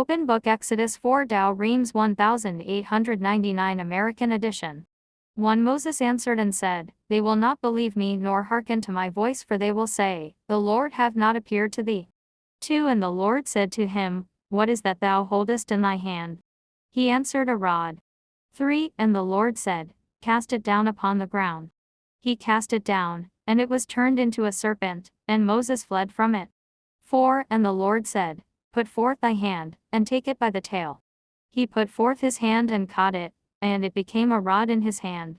Open Book Exodus 4 Dow Reams 1899 American edition. 1 Moses answered and said, They will not believe me nor hearken to my voice, for they will say, The Lord hath not appeared to thee. 2 And the Lord said to him, What is that thou holdest in thy hand? He answered, A rod. 3 And the Lord said, Cast it down upon the ground. He cast it down, and it was turned into a serpent, and Moses fled from it. 4 And the Lord said, Put forth thy hand, and take it by the tail. He put forth his hand and caught it, and it became a rod in his hand.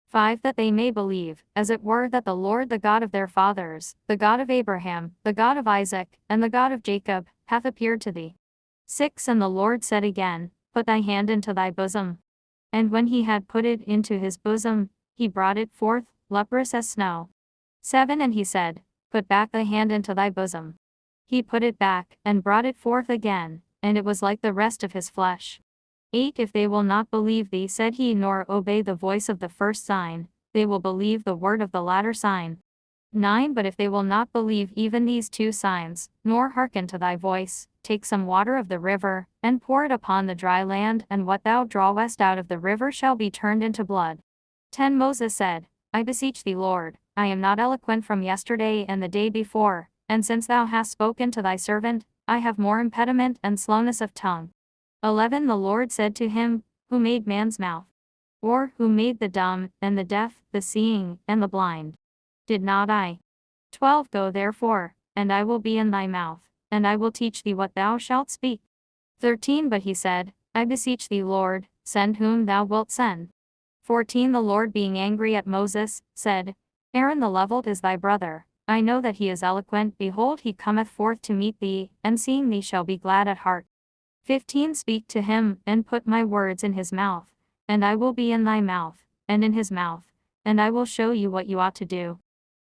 5 That they may believe, as it were, that the Lord the God of their fathers, the God of Abraham, the God of Isaac, and the God of Jacob, hath appeared to thee. 6 And the Lord said again, Put thy hand into thy bosom. And when he had put it into his bosom, he brought it forth, leprous as snow. 7 And he said, Put back thy hand into thy bosom. He put it back, and brought it forth again, and it was like the rest of his flesh. 8 If they will not believe thee, said he, nor obey the voice of the first sign, they will believe the word of the latter sign. 9 But if they will not believe even these 2 signs, nor hearken to thy voice, take some water of the river, and pour it upon the dry land, and what thou drawest out of the river shall be turned into blood. 10 Moses said, I beseech thee, Lord, I am not eloquent from yesterday and the day before, and since thou hast spoken to thy servant, I have more impediment and slowness of tongue. 11 The Lord said to him, Who made man's mouth? Or who made the dumb, and the deaf, the seeing, and the blind? Did not I? 12 Go therefore, and I will be in thy mouth, and I will teach thee what thou shalt speak. 13 But he said, I beseech thee, Lord, send whom thou wilt send. 14 The Lord being angry at Moses, said, Aaron the Levite is thy brother. I know that he is eloquent, behold he cometh forth to meet thee, and seeing thee shall be glad at heart. 15 Speak to him, and put my words in his mouth, and I will be in thy mouth, and in his mouth, and I will show you what you ought to do.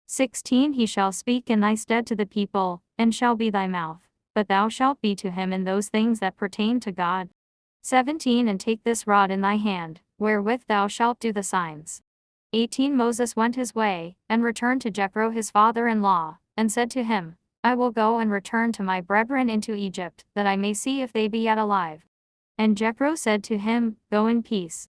16 He shall speak in thy stead to the people, and shall be thy mouth, but thou shalt be to him in those things that pertain to God. 17 And take this rod in thy hand, wherewith thou shalt do the signs. 18 Moses went his way, and returned to Jethro his father-in-law, and said to him, I will go and return to my brethren into Egypt, that I may see if they be yet alive. And Jethro said to him, Go in peace.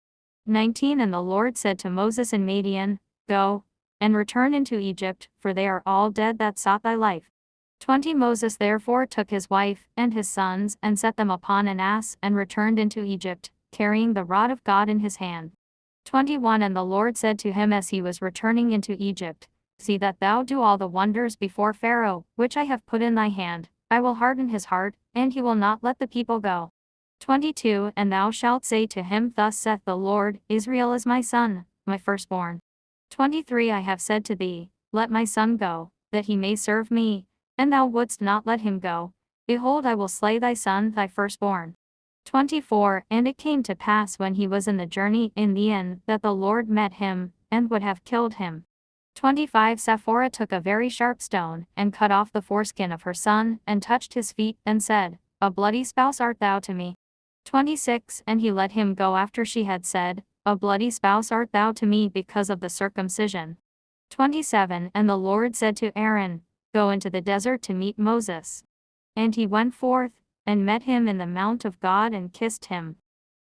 19 And the Lord said to Moses in Midian, Go, and return into Egypt, for they are all dead that sought thy life. 20 Moses therefore took his wife, and his sons, and set them upon an ass, and returned into Egypt, carrying the rod of God in his hand. 21 And the Lord said to him as he was returning into Egypt, See that thou do all the wonders before Pharaoh, which I have put in thy hand. I will harden his heart, and he will not let the people go. 22 And thou shalt say to him, Thus saith the Lord, Israel is my son, my firstborn. 23 I have said to thee, Let my son go, that he may serve me, and thou wouldst not let him go. Behold, I will slay thy son, thy firstborn. 24 And it came to pass when he was in the journey in the inn, that the Lord met him, and would have killed him. 25 Sephora took a very sharp stone, and cut off the foreskin of her son, and touched his feet, and said, A bloody spouse art thou to me. 26 And he let him go after she had said, A bloody spouse art thou to me because of the circumcision. 27 And the Lord said to Aaron, Go into the desert to meet Moses. And he went forth, and met him in the mount of God, and kissed him.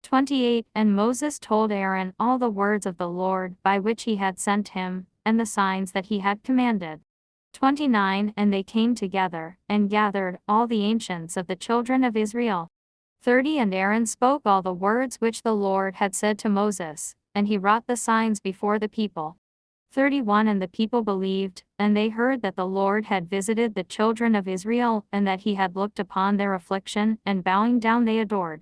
28 And Moses told Aaron all the words of the Lord by which he had sent him, and the signs that he had commanded. 29 And they came together, and gathered all the ancients of the children of Israel. 30 And Aaron spoke all the words which the Lord had said to Moses, and he wrought the signs before the people. 31 And the people believed, and they heard that the Lord had visited the children of Israel, and that he had looked upon their affliction, and bowing down they adored.